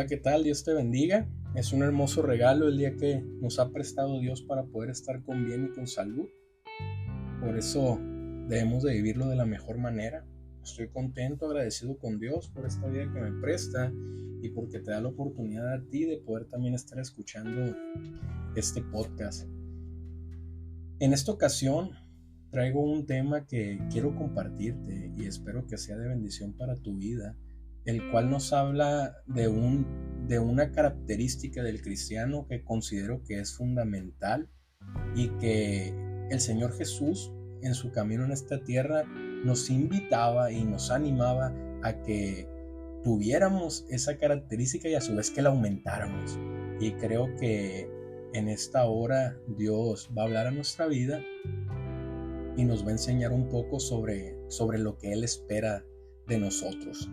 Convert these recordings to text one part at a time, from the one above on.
Hola, ¿qué tal? Dios te bendiga. Es un hermoso regalo el día que nos ha prestado Dios para poder estar con bien y con salud. Por eso debemos de vivirlo de la mejor manera. Estoy contento, agradecido con Dios por esta vida que me presta y porque te da la oportunidad a ti de poder también estar escuchando este podcast. En esta ocasión traigo un tema que quiero compartirte y espero que sea de bendición para tu vida, el cual nos habla de una característica del cristiano que considero que es fundamental y que el Señor Jesús en su camino en esta tierra nos invitaba y nos animaba a que tuviéramos esa característica y a su vez que la aumentáramos. Y creo que en esta hora Dios va a hablar a nuestra vida y nos va a enseñar un poco sobre lo que Él espera de nosotros.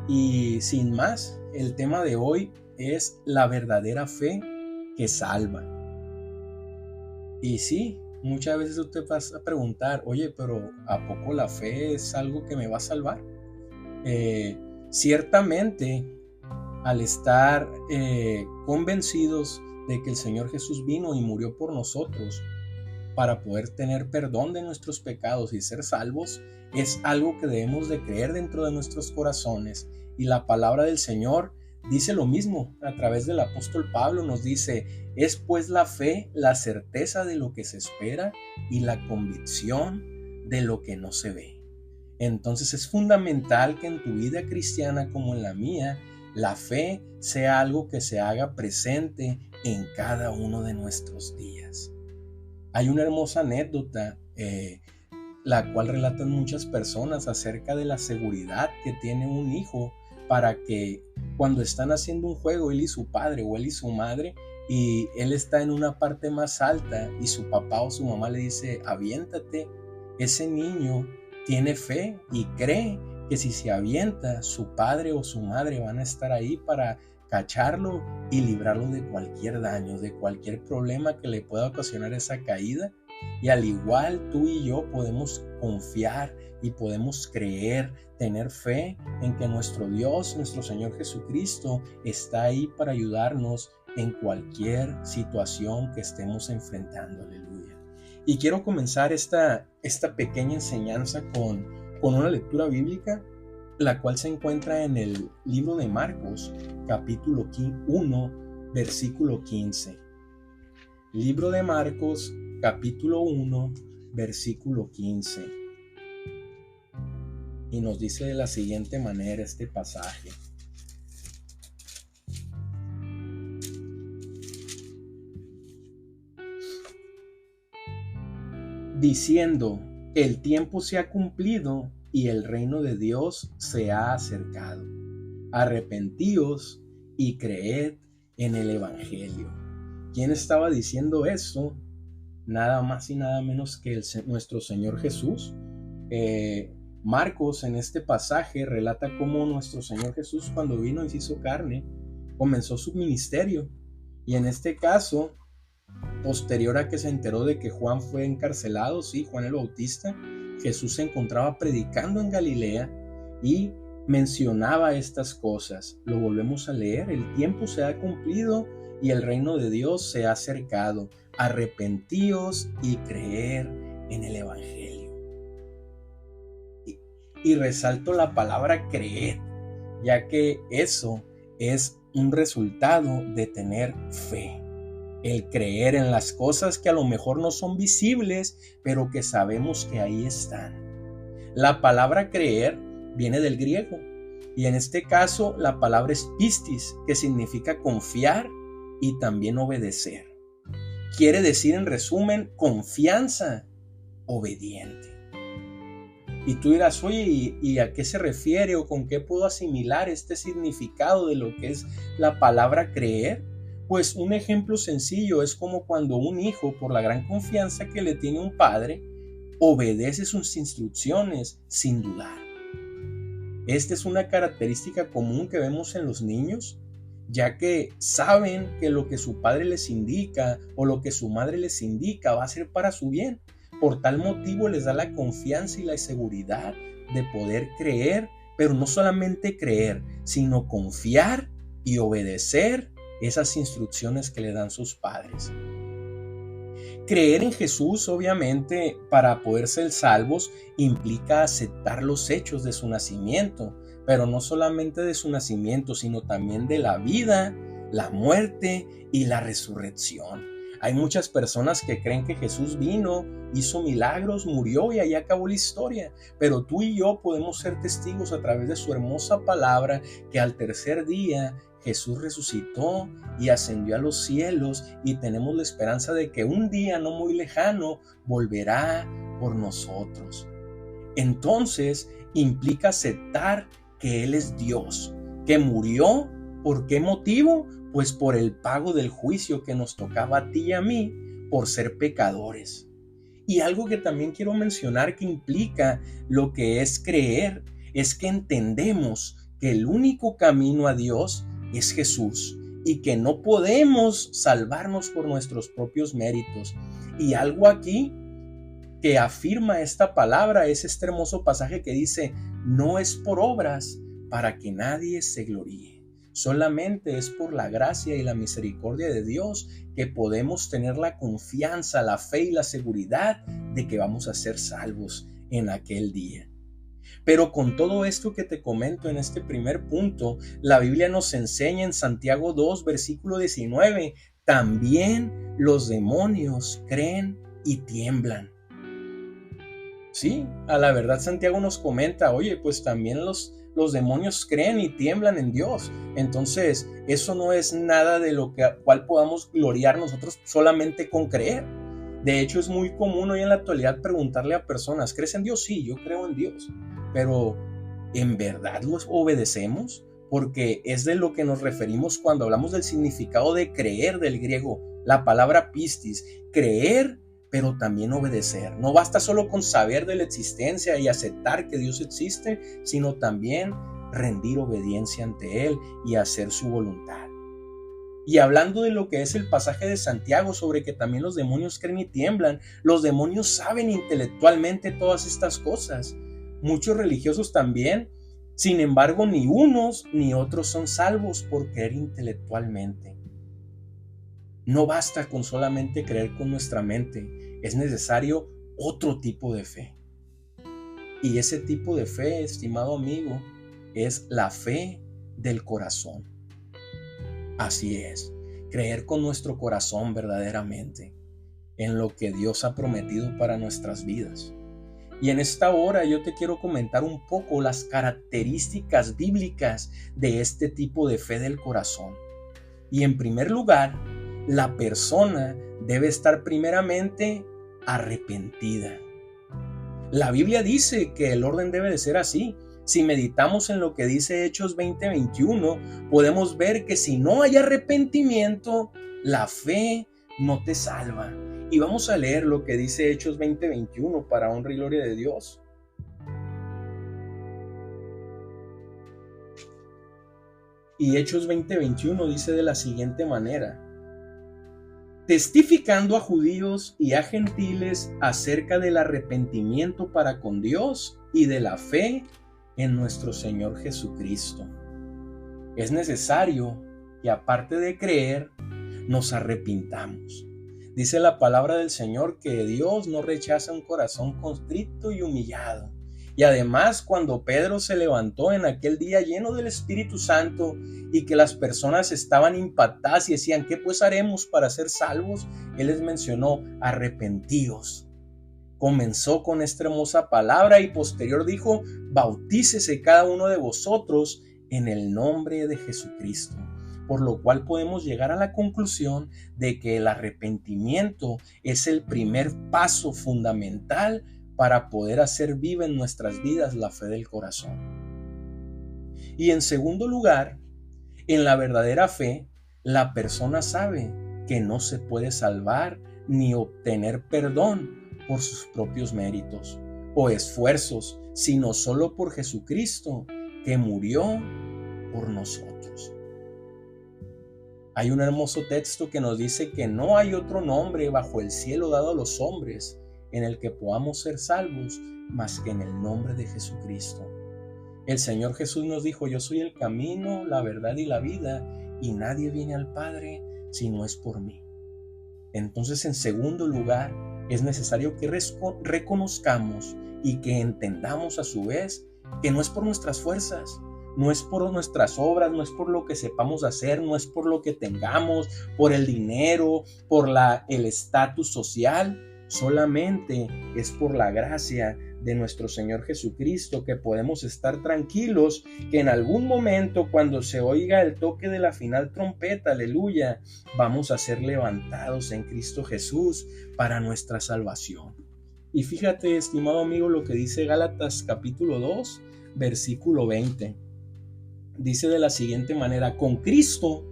Y sin más, el tema de hoy es la verdadera fe que salva. Y sí, muchas veces tú te vas a preguntar, oye, pero ¿a poco la fe es algo que me va a salvar? Ciertamente, al estar convencidos de que el Señor Jesús vino y murió por nosotros para poder tener perdón de nuestros pecados y ser salvos, es algo que debemos de creer dentro de nuestros corazones. Y la palabra del Señor dice lo mismo a través del apóstol Pablo. Nos dice: es pues la fe la certeza de lo que se espera y la convicción de lo que no se ve. Entonces es fundamental que en tu vida cristiana como en la mía, la fe sea algo que se haga presente en cada uno de nuestros días. Hay una hermosa anécdota la cual relatan muchas personas acerca de la seguridad que tiene un hijo para que cuando están haciendo un juego él y su padre o él y su madre, y él está en una parte más alta y su papá o su mamá le dice: aviéntate, ese niño tiene fe y cree que si se avienta, su padre o su madre van a estar ahí para cacharlo y librarlo de cualquier daño, de cualquier problema que le pueda ocasionar esa caída. Y al igual tú y yo podemos confiar y podemos creer, tener fe en que nuestro Dios, nuestro Señor Jesucristo, está ahí para ayudarnos en cualquier situación que estemos enfrentando. Aleluya. Y quiero comenzar esta pequeña enseñanza con una lectura bíblica, la cual se encuentra en el libro de Marcos, capítulo 1, versículo 15. Libro de Marcos, capítulo 1, versículo 15. Y nos dice de la siguiente manera este pasaje: diciendo: el tiempo se ha cumplido y el reino de Dios se ha acercado. Arrepentíos y creed en el evangelio. ¿Quién estaba diciendo eso? Nada más y nada menos que nuestro Señor Jesús. Marcos en este pasaje relata cómo nuestro Señor Jesús, cuando vino y se hizo carne, comenzó su ministerio. Y en este caso, posterior a que se enteró de que Juan fue encarcelado, sí, Juan el Bautista, Jesús se encontraba predicando en Galilea y mencionaba estas cosas. Lo volvemos a leer: el tiempo se ha cumplido y el reino de Dios se ha acercado. Arrepentíos y creer en el evangelio. Y resalto la palabra creer, ya que eso es un resultado de tener fe. El creer en las cosas que a lo mejor no son visibles, pero que sabemos que ahí están. La palabra creer viene del griego, y en este caso la palabra es pistis, que significa confiar y también obedecer. Quiere decir, en resumen, confianza obediente. Y tú dirás: oye, ¿y a qué se refiere o con qué puedo asimilar este significado de lo que es la palabra creer? Pues un ejemplo sencillo es como cuando un hijo, por la gran confianza que le tiene un padre, obedece sus instrucciones sin dudar. Esta es una característica común que vemos en los niños, ya que saben que lo que su padre les indica o lo que su madre les indica va a ser para su bien. Por tal motivo les da la confianza y la seguridad de poder creer, pero no solamente creer, sino confiar y obedecer esas instrucciones que le dan sus padres. Creer en Jesús, obviamente, para poder ser salvos, implica aceptar los hechos de su nacimiento, pero no solamente de su nacimiento, sino también de la vida, la muerte y la resurrección. Hay muchas personas que creen que Jesús vino, hizo milagros, murió y ahí acabó la historia. Pero tú y yo podemos ser testigos a través de su hermosa palabra que al tercer día Jesús resucitó y ascendió a los cielos, y tenemos la esperanza de que un día no muy lejano volverá por nosotros. Entonces implica aceptar que Él es Dios, que murió. ¿Por qué motivo? Pues por el pago del juicio que nos tocaba a ti y a mí por ser pecadores. Y algo que también quiero mencionar que implica lo que es creer, es que entendemos que el único camino a Dios es Jesús y que no podemos salvarnos por nuestros propios méritos. Y algo aquí que afirma esta palabra es este hermoso pasaje que dice: no es por obras para que nadie se gloríe. Solamente es por la gracia y la misericordia de Dios que podemos tener la confianza, la fe y la seguridad de que vamos a ser salvos en aquel día. Pero con todo esto que te comento en este primer punto, la Biblia nos enseña en Santiago 2, versículo 19, también los demonios creen y tiemblan. Sí, a la verdad Santiago nos comenta, oye, pues también los demonios creen y tiemblan en Dios. Entonces, eso no es nada de lo cual podamos gloriar nosotros solamente con creer. De hecho, es muy común hoy en la actualidad preguntarle a personas, ¿crees en Dios? Sí, yo creo en Dios. Pero, ¿en verdad los obedecemos? Porque es de lo que nos referimos cuando hablamos del significado de creer del griego, la palabra pistis, creer, pero también obedecer. No basta solo con saber de la existencia y aceptar que Dios existe, sino también rendir obediencia ante Él y hacer su voluntad. Y hablando de lo que es el pasaje de Santiago sobre que también los demonios creen y tiemblan, los demonios saben intelectualmente todas estas cosas. Muchos religiosos también. Sin embargo, ni unos ni otros son salvos por creer intelectualmente. No basta con solamente creer con nuestra mente, es necesario otro tipo de fe. Y ese tipo de fe, estimado amigo, es la fe del corazón. Así es, creer con nuestro corazón verdaderamente en lo que Dios ha prometido para nuestras vidas. Y en esta hora yo te quiero comentar un poco las características bíblicas de este tipo de fe del corazón. Y en primer lugar, la persona debe estar primeramente arrepentida. La Biblia dice que el orden debe de ser así. Si meditamos en lo que dice Hechos 20:21, podemos ver que si no hay arrepentimiento, la fe no te salva. Y vamos a leer lo que dice Hechos 20:21 para honra y gloria de Dios. Y Hechos 20:21 dice de la siguiente manera: testificando a judíos y a gentiles acerca del arrepentimiento para con Dios y de la fe en nuestro Señor Jesucristo. Es necesario que aparte de creer, nos arrepintamos. Dice la palabra del Señor que Dios no rechaza un corazón contrito y humillado. Y además, cuando Pedro se levantó en aquel día lleno del Espíritu Santo y que las personas estaban impactadas y decían, ¿qué pues haremos para ser salvos? Él les mencionó, arrepentíos. Comenzó con esta hermosa palabra y posterior dijo, bautícese cada uno de vosotros en el nombre de Jesucristo. Por lo cual podemos llegar a la conclusión de que el arrepentimiento es el primer paso fundamental para poder hacer viva en nuestras vidas la fe del corazón. Y en segundo lugar, en la verdadera fe, la persona sabe que no se puede salvar ni obtener perdón por sus propios méritos o esfuerzos, sino solo por Jesucristo, que murió por nosotros. Hay un hermoso texto que nos dice que no hay otro nombre bajo el cielo dado a los hombres en el que podamos ser salvos más que en el nombre de Jesucristo. El Señor Jesús nos dijo: yo soy el camino, la verdad y la vida, y nadie viene al Padre si no es por mí. Entonces, en segundo lugar, es necesario que reconozcamos y que entendamos a su vez que no es por nuestras fuerzas, no es por nuestras obras, no es por lo que sepamos hacer, no es por lo que tengamos, por el dinero, por el estatus social, solamente es por la gracia de nuestro Señor Jesucristo que podemos estar tranquilos que en algún momento, cuando se oiga el toque de la final trompeta, aleluya, vamos a ser levantados en Cristo Jesús para nuestra salvación. Y fíjate, estimado amigo, lo que dice Gálatas capítulo 2, versículo 20. Dice de la siguiente manera: con Cristo,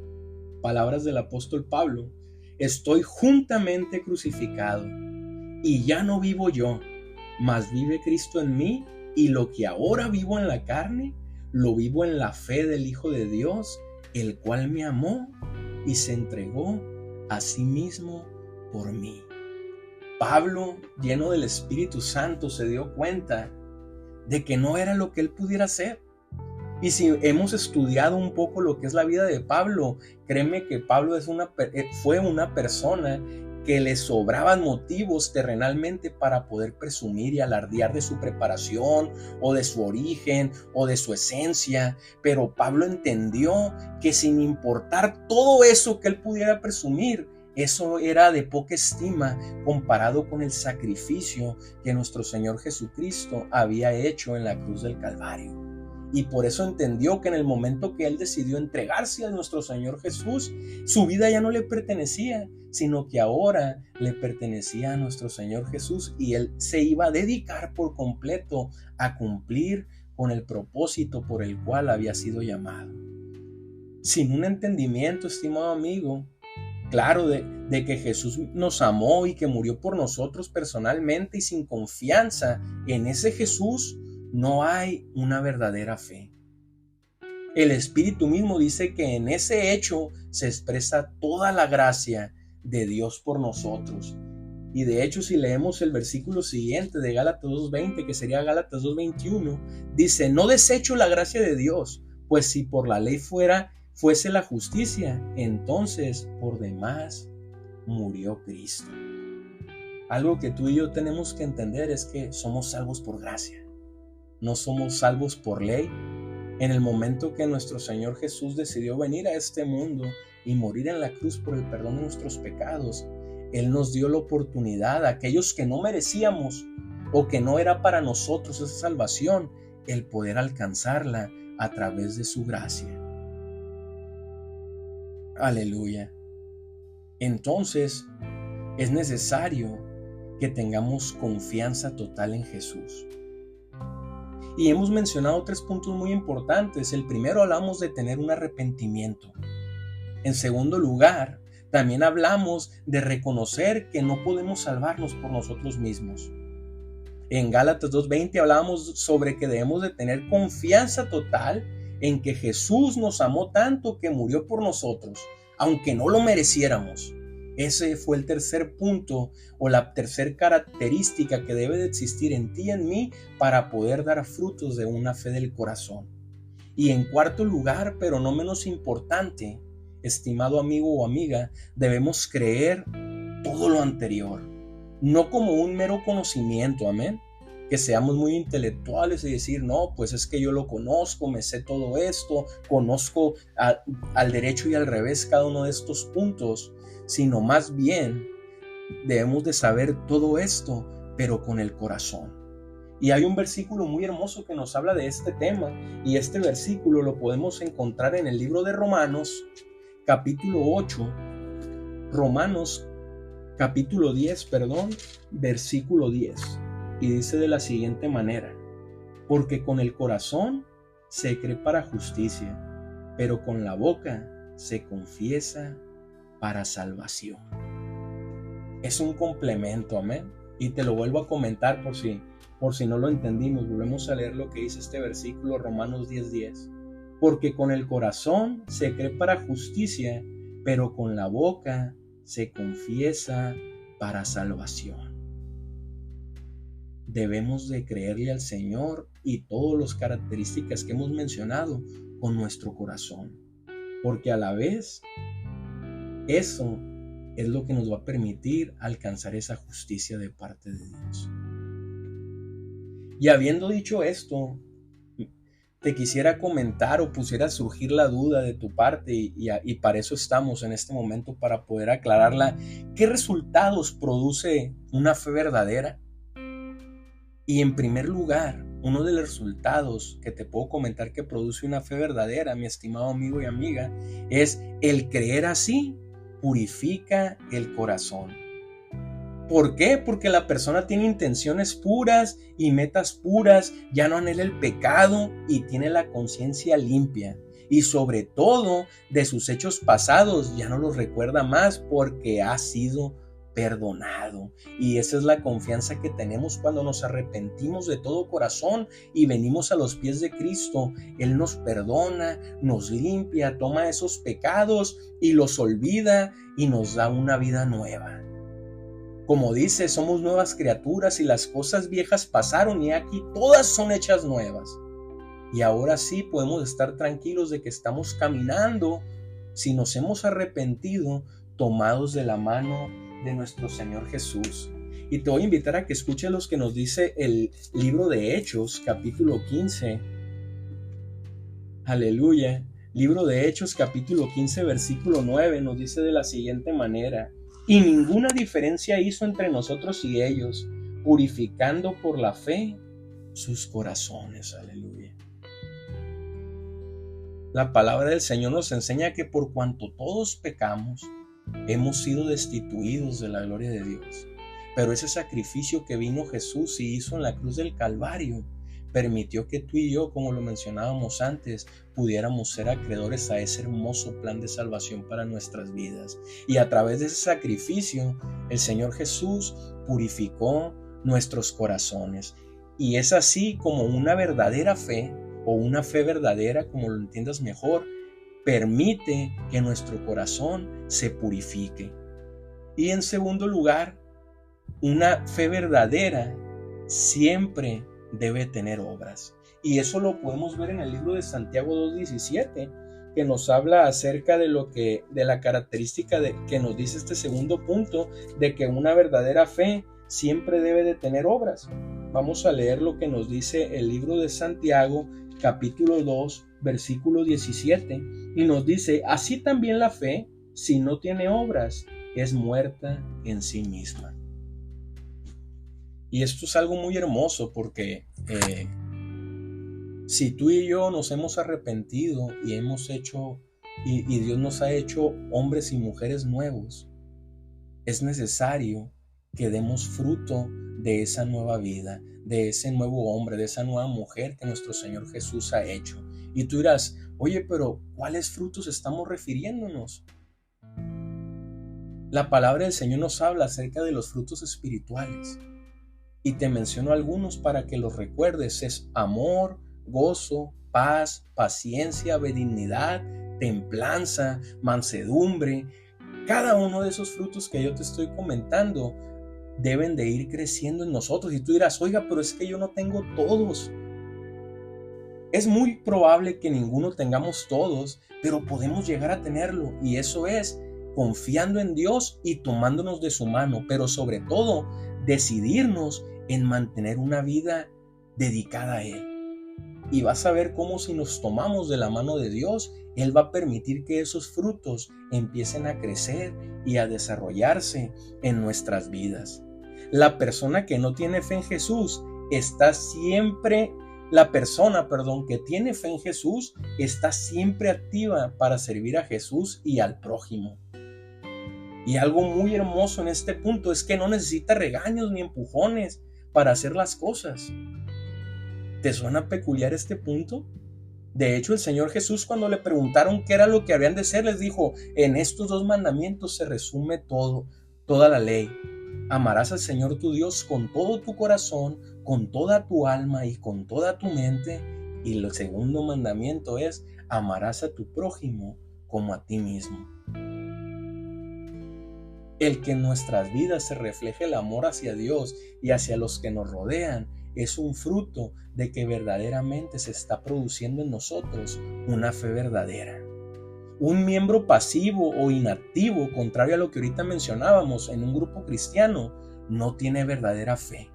palabras del apóstol Pablo, estoy juntamente crucificado, y ya no vivo yo, mas vive Cristo en mí, y lo que ahora vivo en la carne, lo vivo en la fe del Hijo de Dios, el cual me amó y se entregó a sí mismo por mí. Pablo, lleno del Espíritu Santo, se dio cuenta de que no era lo que él pudiera hacer. Y si hemos estudiado un poco lo que es la vida de Pablo, créeme que Pablo fue una persona que le sobraban motivos terrenalmente para poder presumir y alardear de su preparación o de su origen o de su esencia. Pero Pablo entendió que sin importar todo eso que él pudiera presumir, eso era de poca estima comparado con el sacrificio que nuestro Señor Jesucristo había hecho en la cruz del Calvario. Y por eso entendió que en el momento que él decidió entregarse a nuestro Señor Jesús, su vida ya no le pertenecía, sino que ahora le pertenecía a nuestro Señor Jesús, y él se iba a dedicar por completo a cumplir con el propósito por el cual había sido llamado. Sin un entendimiento, estimado amigo, claro, de que Jesús nos amó y que murió por nosotros personalmente, y sin confianza en ese Jesús, no hay una verdadera fe. El Espíritu mismo dice que en ese hecho se expresa toda la gracia de Dios por nosotros. Y de hecho, si leemos el versículo siguiente de Gálatas 2:20, que sería Gálatas 2:21, dice: no desecho la gracia de Dios, pues si por la ley fuese la justicia, entonces por demás murió Cristo. Algo que tú y yo tenemos que entender es que somos salvos por gracia. No somos salvos por ley. En el momento que nuestro Señor Jesús decidió venir a este mundo y morir en la cruz por el perdón de nuestros pecados, Él nos dio la oportunidad a aquellos que no merecíamos o que no era para nosotros esa salvación, el poder alcanzarla a través de su gracia. Aleluya. Entonces, es necesario que tengamos confianza total en Jesús. Y hemos mencionado 3 puntos muy importantes. El primero, hablamos de tener un arrepentimiento. En segundo lugar, también hablamos de reconocer que no podemos salvarnos por nosotros mismos. En Gálatas 2:20 hablábamos sobre que debemos de tener confianza total en que Jesús nos amó tanto que murió por nosotros, aunque no lo mereciéramos. Ese fue el tercer punto o la tercera característica que debe de existir en ti y en mí para poder dar frutos de una fe del corazón. Y en cuarto lugar, pero no menos importante, estimado amigo o amiga, debemos creer todo lo anterior, no como un mero conocimiento, amén. Que seamos muy intelectuales y decir: no, pues es que yo lo conozco, me sé todo esto, conozco al derecho y al revés cada uno de estos puntos, sino más bien debemos de saber todo esto, pero con el corazón. Y hay un versículo muy hermoso que nos habla de este tema, y este versículo lo podemos encontrar en el libro de Romanos, capítulo 8, Romanos capítulo 10, versículo 10. Y dice de la siguiente manera: porque con el corazón se cree para justicia, pero con la boca se confiesa para salvación. Es un complemento, amén. Y te lo vuelvo a comentar por si no lo entendimos. Volvemos a leer lo que dice este versículo, Romanos 10:10. Porque con el corazón se cree para justicia, pero con la boca se confiesa para salvación. debemos de creerle al Señor y todas las características que hemos mencionado con nuestro corazón, porque a la vez eso es lo que nos va a permitir alcanzar esa justicia de parte de Dios. Y habiendo dicho esto, te quisiera comentar o pusiera a surgir la duda de tu parte y para eso estamos en este momento, para poder aclararla. ¿Qué resultados produce una fe verdadera? Y en primer lugar, uno de los resultados que te puedo comentar que produce una fe verdadera, mi estimado amigo y amiga, es el creer así purifica el corazón. ¿Por qué? Porque la persona tiene intenciones puras y metas puras, ya no anhela el pecado y tiene la conciencia limpia. Y sobre todo de sus hechos pasados ya no los recuerda más porque ha sido perdonado. Y esa es la confianza que tenemos cuando nos arrepentimos de todo corazón y venimos a los pies de Cristo. Él nos perdona, nos limpia, toma esos pecados y los olvida y nos da una vida nueva. Como dice, somos nuevas criaturas y las cosas viejas pasaron y aquí todas son hechas nuevas. Y ahora sí podemos estar tranquilos de que estamos caminando, si nos hemos arrepentido, tomados de la mano de nuestro Señor Jesús. Y te voy a invitar a que escuches lo que nos dice el libro de Hechos, capítulo 15. Aleluya. Libro de Hechos, capítulo 15, versículo 9, nos dice de la siguiente manera: y ninguna diferencia hizo entre nosotros y ellos, purificando por la fe sus corazones. Aleluya. La palabra del Señor nos enseña que por cuanto todos pecamos, hemos sido destituidos de la gloria de Dios. Pero ese sacrificio que vino Jesús y hizo en la cruz del Calvario permitió que tú y yo, como lo mencionábamos antes, pudiéramos ser acreedores a ese hermoso plan de salvación para nuestras vidas. Y a través de ese sacrificio, el Señor Jesús purificó nuestros corazones. Y es así como una verdadera fe, o una fe verdadera, como lo entiendas mejor, permite que nuestro corazón se purifique. Y en segundo lugar, una fe verdadera siempre debe tener obras. Y eso lo podemos ver en el libro de Santiago 2:17, que nos habla acerca de la característica que nos dice este segundo punto, de que una verdadera fe siempre debe de tener obras. Vamos a leer lo que nos dice el libro de Santiago, capítulo 2, versículo 17, y nos dice: así también la fe, si no tiene obras, es muerta en sí misma. Y esto es algo muy hermoso porque si tú y yo nos hemos arrepentido y y Dios nos ha hecho hombres y mujeres nuevos, es necesario que demos fruto de esa nueva vida, de ese nuevo hombre, de esa nueva mujer que nuestro Señor Jesús ha hecho. Y tú dirás: oye, pero ¿cuáles frutos estamos refiriéndonos? La palabra del Señor nos habla acerca de los frutos espirituales. Y te menciono algunos para que los recuerdes. Es amor, gozo, paz, paciencia, benignidad, templanza, mansedumbre. Cada uno de esos frutos que yo te estoy comentando deben de ir creciendo en nosotros. Y tú dirás: oiga, pero es que yo no tengo todos. Es muy probable que ninguno tengamos todos, pero podemos llegar a tenerlo. Y eso es confiando en Dios y tomándonos de su mano, pero sobre todo decidirnos en mantener una vida dedicada a Él. Y vas a ver cómo, si nos tomamos de la mano de Dios, Él va a permitir que esos frutos empiecen a crecer y a desarrollarse en nuestras vidas. La persona que no tiene fe en Jesús la persona que tiene fe en Jesús está siempre activa para servir a Jesús y al prójimo. Y algo muy hermoso en este punto es que no necesita regaños ni empujones para hacer las cosas. ¿Te suena peculiar este punto? De hecho, el Señor Jesús, cuando le preguntaron qué era lo que habían de hacer, les dijo: en estos 2 mandamientos se resume toda la ley. Amarás al Señor tu Dios con todo tu corazón, con toda tu alma y con toda tu mente. Y el segundo mandamiento es: amarás a tu prójimo como a ti mismo. El que en nuestras vidas se refleje el amor hacia Dios y hacia los que nos rodean es un fruto de que verdaderamente se está produciendo en nosotros una fe verdadera. Un miembro pasivo o inactivo, contrario a lo que ahorita mencionábamos en un grupo cristiano, no tiene verdadera fe.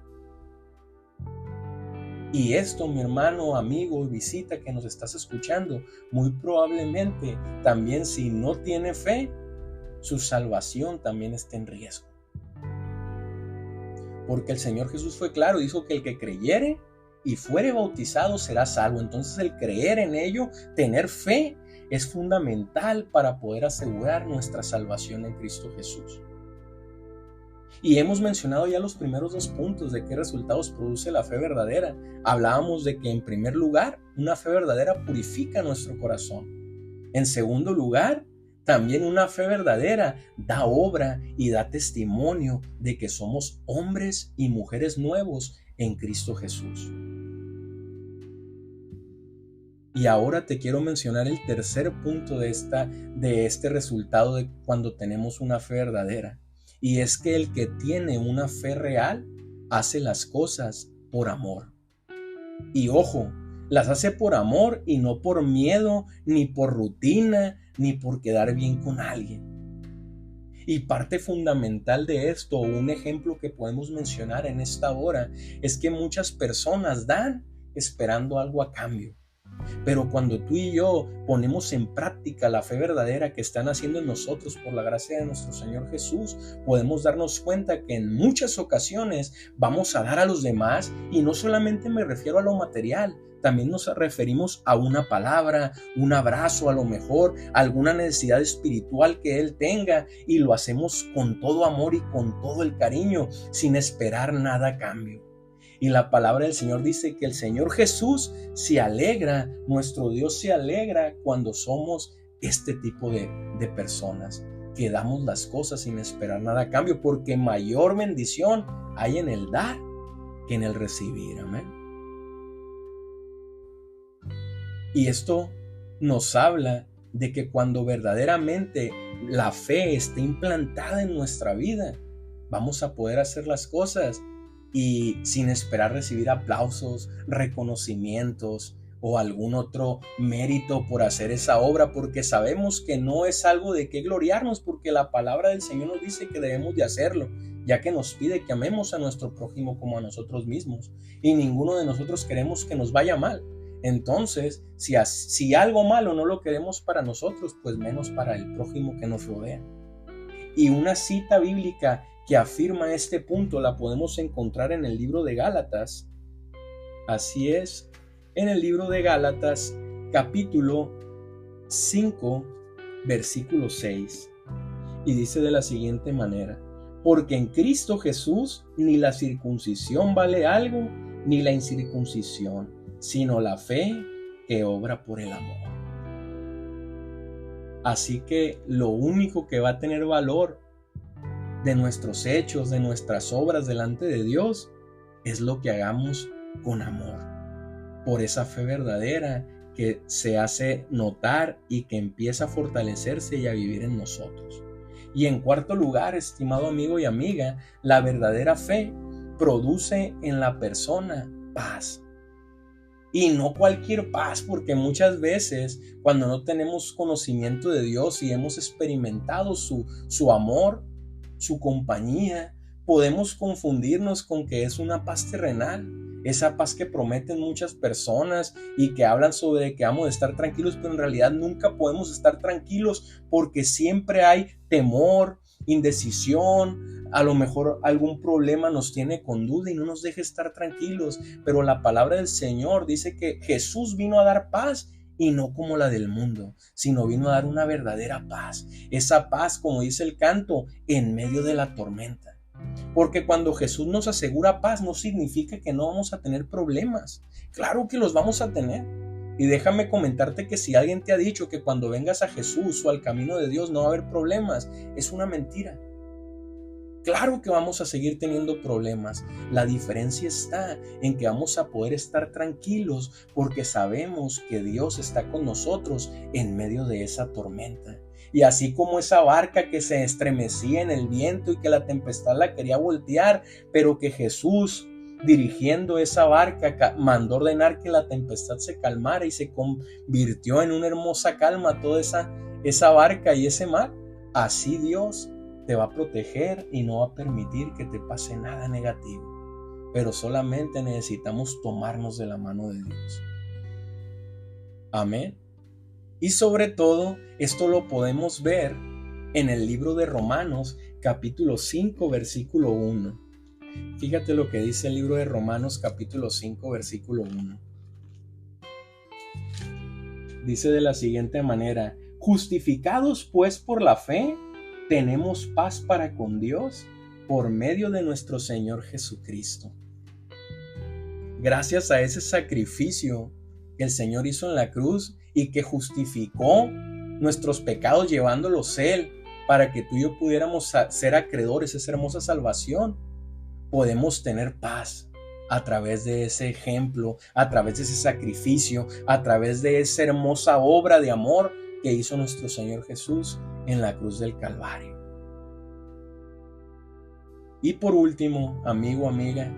Y esto, mi hermano, amigo, visita que nos estás escuchando, muy probablemente también, si no tiene fe, su salvación también está en riesgo. Porque el Señor Jesús fue claro, dijo que el que creyere y fuere bautizado será salvo. Entonces el creer en ello, tener fe, es fundamental para poder asegurar nuestra salvación en Cristo Jesús. Y hemos mencionado ya los primeros 2 puntos de qué resultados produce la fe verdadera. Hablábamos de que en primer lugar, una fe verdadera purifica nuestro corazón. En segundo lugar, también una fe verdadera da obra y da testimonio de que somos hombres y mujeres nuevos en Cristo Jesús. Y ahora te quiero mencionar el tercer punto de este resultado de cuando tenemos una fe verdadera. Y es que el que tiene una fe real hace las cosas por amor. Y ojo, las hace por amor y no por miedo, ni por rutina, ni por quedar bien con alguien. Y parte fundamental de esto, un ejemplo que podemos mencionar en esta hora, es que muchas personas dan esperando algo a cambio. Pero cuando tú y yo ponemos en práctica la fe verdadera que están haciendo en nosotros por la gracia de nuestro Señor Jesús, podemos darnos cuenta que en muchas ocasiones vamos a dar a los demás, y no solamente me refiero a lo material, también nos referimos a una palabra, un abrazo, a lo mejor alguna necesidad espiritual que Él tenga, y lo hacemos con todo amor y con todo el cariño, sin esperar nada a cambio. Y la palabra del Señor dice que el Señor Jesús se alegra, nuestro Dios se alegra cuando somos este tipo de personas, que damos las cosas sin esperar nada a cambio, porque mayor bendición hay en el dar que en el recibir. Amén. Y esto nos habla de que cuando verdaderamente la fe esté implantada en nuestra vida, vamos a poder hacer las cosas y sin esperar recibir aplausos, reconocimientos o algún otro mérito por hacer esa obra, porque sabemos que no es algo de qué gloriarnos, porque la palabra del Señor nos dice que debemos de hacerlo, ya que nos pide que amemos a nuestro prójimo como a nosotros mismos, y ninguno de nosotros queremos que nos vaya mal. Entonces, si algo malo no lo queremos para nosotros, pues menos para el prójimo que nos rodea. Y una cita bíblica que afirma este punto la podemos encontrar en el libro de Gálatas. Así es, en el libro de Gálatas, capítulo 5, versículo 6. Y dice de la siguiente manera: porque en Cristo Jesús ni la circuncisión vale algo, ni la incircuncisión, sino la fe que obra por el amor. Así que lo único que va a tener valor de nuestros hechos, de nuestras obras delante de Dios, es lo que hagamos con amor, por esa fe verdadera que se hace notar y que empieza a fortalecerse y a vivir en nosotros. Y en cuarto lugar, estimado amigo y amiga, la verdadera fe produce en la persona paz. Y no cualquier paz, porque muchas veces cuando no tenemos conocimiento de Dios y hemos experimentado su amor, su compañía, podemos confundirnos con que es una paz terrenal, esa paz que prometen muchas personas y que hablan sobre que vamos a estar tranquilos, pero en realidad nunca podemos estar tranquilos, porque siempre hay temor, indecisión, a lo mejor algún problema nos tiene con duda y no nos deja estar tranquilos. Pero la palabra del Señor dice que Jesús vino a dar paz, y no como la del mundo, sino vino a dar una verdadera paz. Esa paz, como dice el canto, en medio de la tormenta. Porque cuando Jesús nos asegura paz, no significa que no vamos a tener problemas. Claro que los vamos a tener. Y déjame comentarte que si alguien te ha dicho que cuando vengas a Jesús o al camino de Dios no va a haber problemas, es una mentira. Claro que vamos a seguir teniendo problemas. La diferencia está en que vamos a poder estar tranquilos porque sabemos que Dios está con nosotros en medio de esa tormenta. Y así como esa barca que se estremecía en el viento y que la tempestad la quería voltear, pero que Jesús, dirigiendo esa barca, mandó ordenar que la tempestad se calmara y se convirtió en una hermosa calma toda esa barca y ese mar. Así Dios te va a proteger y no va a permitir que te pase nada negativo. Pero solamente necesitamos tomarnos de la mano de Dios. Amén. Y sobre todo, esto lo podemos ver en el libro de Romanos, capítulo 5, versículo 1. Fíjate lo que dice el libro de Romanos, capítulo 5, versículo 1. Dice de la siguiente manera: justificados pues por la fe, tenemos paz para con Dios por medio de nuestro Señor Jesucristo. Gracias a ese sacrificio que el Señor hizo en la cruz y que justificó nuestros pecados llevándolos Él para que tú y yo pudiéramos ser acreedores de esa hermosa salvación, podemos tener paz a través de ese ejemplo, a través de ese sacrificio, a través de esa hermosa obra de amor que hizo nuestro Señor Jesús en la cruz del Calvario. Y por último, amigo, amiga,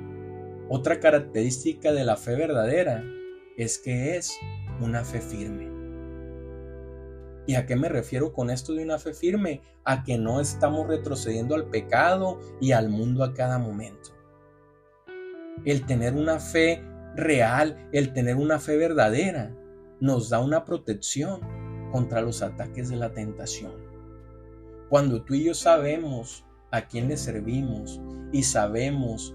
otra característica de la fe verdadera es que es una fe firme. ¿Y a qué me refiero con esto de una fe firme? A que no estamos retrocediendo al pecado y al mundo a cada momento. El tener una fe real, el tener una fe verdadera, nos da una protección contra los ataques de la tentación. Cuando tú y yo sabemos a quién le servimos y sabemos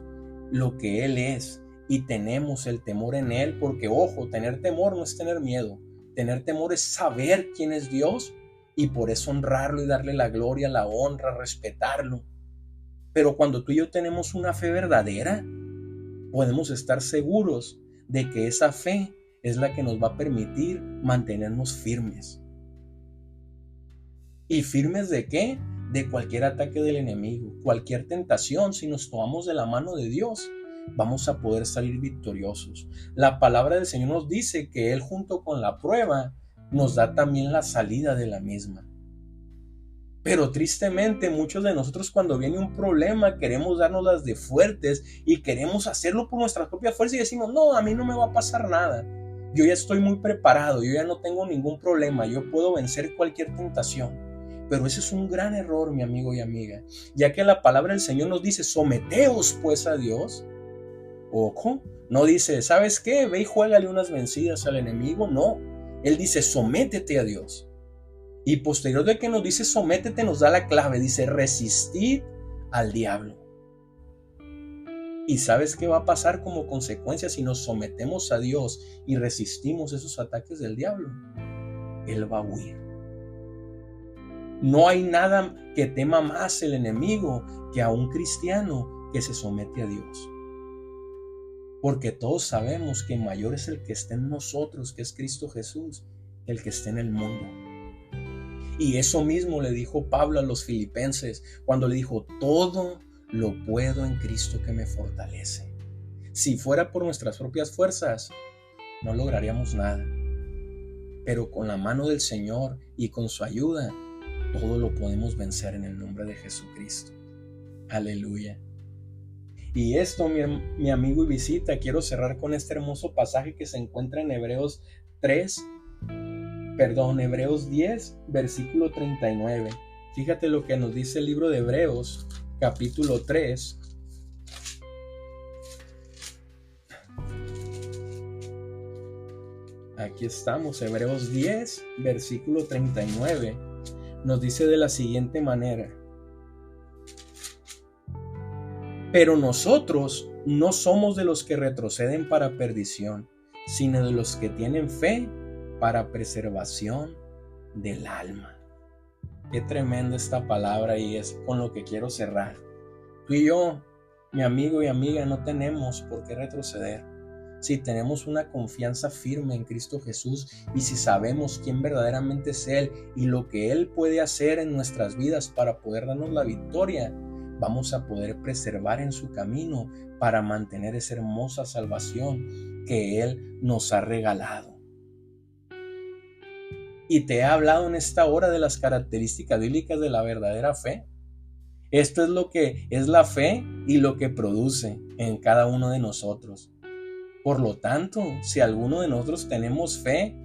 lo que Él es y tenemos el temor en Él, porque ojo, tener temor no es tener miedo, tener temor es saber quién es Dios y por eso honrarlo y darle la gloria, la honra, respetarlo. Pero cuando tú y yo tenemos una fe verdadera, podemos estar seguros de que esa fe es la que nos va a permitir mantenernos firmes. ¿Y firmes de qué? De cualquier ataque del enemigo, cualquier tentación. Si nos tomamos de la mano de Dios, vamos a poder salir victoriosos. La palabra del Señor nos dice que Él, junto con la prueba, nos da también la salida de la misma. Pero tristemente muchos de nosotros, cuando viene un problema, queremos darnos las de fuertes y queremos hacerlo por nuestra propia fuerza y decimos: no, a mí no me va a pasar nada, yo ya estoy muy preparado, yo ya no tengo ningún problema, yo puedo vencer cualquier tentación. Pero ese es un gran error, mi amigo y amiga, ya que la palabra del Señor nos dice: someteos pues a Dios. Ojo, no dice: ¿sabes qué? Ve y juégale unas vencidas al enemigo. No, Él dice: sométete a Dios. Y posterior de que nos dice sométete, nos da la clave, dice: resistid al diablo. ¿Y sabes qué va a pasar como consecuencia si nos sometemos a Dios y resistimos esos ataques del diablo? Él va a huir. No hay nada que tema más el enemigo que a un cristiano que se somete a Dios. Porque todos sabemos que mayor es el que está en nosotros, que es Cristo Jesús, que el que está en el mundo. Y eso mismo le dijo Pablo a los filipenses cuando le dijo: todo lo puedo en Cristo que me fortalece. Si fuera por nuestras propias fuerzas, no lograríamos nada. Pero con la mano del Señor y con su ayuda, todo lo podemos vencer en el nombre de Jesucristo. Aleluya. Y esto, mi amigo y visita, quiero cerrar con este hermoso pasaje que se encuentra en Hebreos 10, versículo 39. Fíjate lo que nos dice el libro de Hebreos, capítulo 3. Aquí estamos, Hebreos 10, versículo 39. Nos dice de la siguiente manera: pero nosotros no somos de los que retroceden para perdición, sino de los que tienen fe para preservación del alma. Qué tremenda esta palabra, y es con lo que quiero cerrar. Tú y yo, mi amigo y amiga, no tenemos por qué retroceder. Si tenemos una confianza firme en Cristo Jesús y si sabemos quién verdaderamente es Él y lo que Él puede hacer en nuestras vidas para poder darnos la victoria, vamos a poder preservar en su camino para mantener esa hermosa salvación que Él nos ha regalado. Y te he hablado en esta hora de las características bíblicas de la verdadera fe. Esto es lo que es la fe y lo que produce en cada uno de nosotros. Por lo tanto, si alguno de nosotros tenemos fe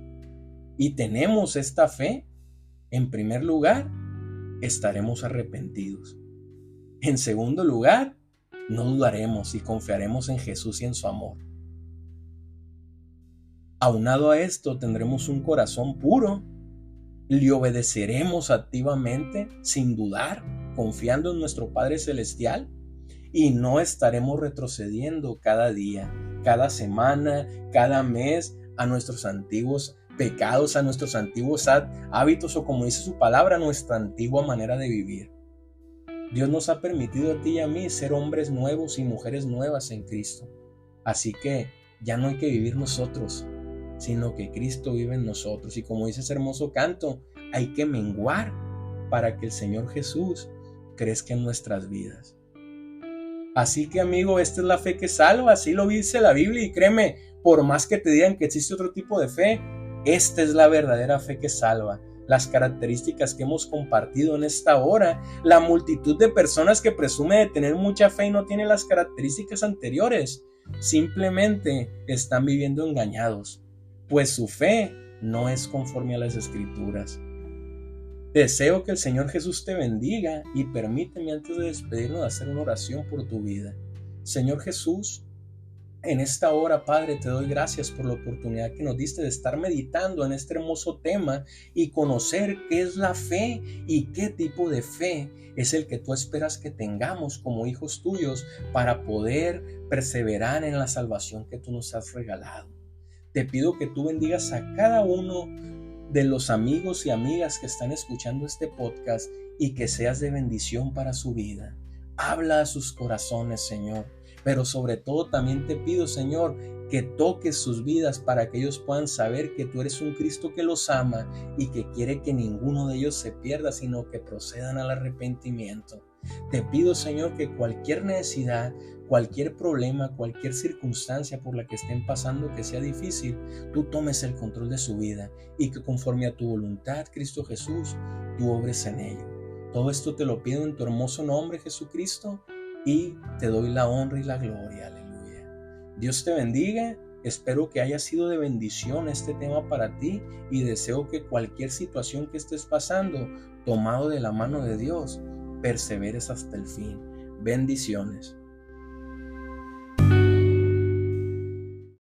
y tenemos esta fe, en primer lugar, estaremos arrepentidos. En segundo lugar, no dudaremos y confiaremos en Jesús y en su amor. Aunado a esto, tendremos un corazón puro, le obedeceremos activamente, sin dudar, confiando en nuestro Padre Celestial, y no estaremos retrocediendo cada día, cada semana, cada mes a nuestros antiguos pecados, a nuestros antiguos hábitos, o como dice su palabra, nuestra antigua manera de vivir. Dios nos ha permitido a ti y a mí ser hombres nuevos y mujeres nuevas en Cristo. Así que ya no hay que vivir nosotros, sino que Cristo vive en nosotros. Y como dice ese hermoso canto, hay que menguar para que el Señor Jesús crezca en nuestras vidas. Así que, amigo, esta es la fe que salva, así lo dice la Biblia, y créeme, por más que te digan que existe otro tipo de fe, esta es la verdadera fe que salva. Las características que hemos compartido en esta hora, la multitud de personas que presume de tener mucha fe y no tiene las características anteriores, simplemente están viviendo engañados, pues su fe no es conforme a las Escrituras. Deseo que el Señor Jesús te bendiga y permíteme, antes de despedirnos, hacer una oración por tu vida. Señor Jesús, en esta hora, Padre, te doy gracias por la oportunidad que nos diste de estar meditando en este hermoso tema y conocer qué es la fe y qué tipo de fe es el que tú esperas que tengamos como hijos tuyos para poder perseverar en la salvación que tú nos has regalado. Te pido que tú bendigas a cada uno de los amigos y amigas que están escuchando este podcast y que seas de bendición para su vida. Habla a sus corazones, Señor, pero sobre todo también te pido, Señor, que toques sus vidas para que ellos puedan saber que tú eres un Cristo que los ama y que quiere que ninguno de ellos se pierda, sino que procedan al arrepentimiento. Te pido, Señor, que cualquier necesidad, cualquier problema, cualquier circunstancia por la que estén pasando que sea difícil, tú tomes el control de su vida y que conforme a tu voluntad, Cristo Jesús, tú obres en ello. Todo esto te lo pido en tu hermoso nombre, Jesucristo, y te doy la honra y la gloria. Aleluya. Dios te bendiga. Espero que haya sido de bendición este tema para ti y deseo que cualquier situación que estés pasando, tomado de la mano de Dios, perseveres hasta el fin. Bendiciones.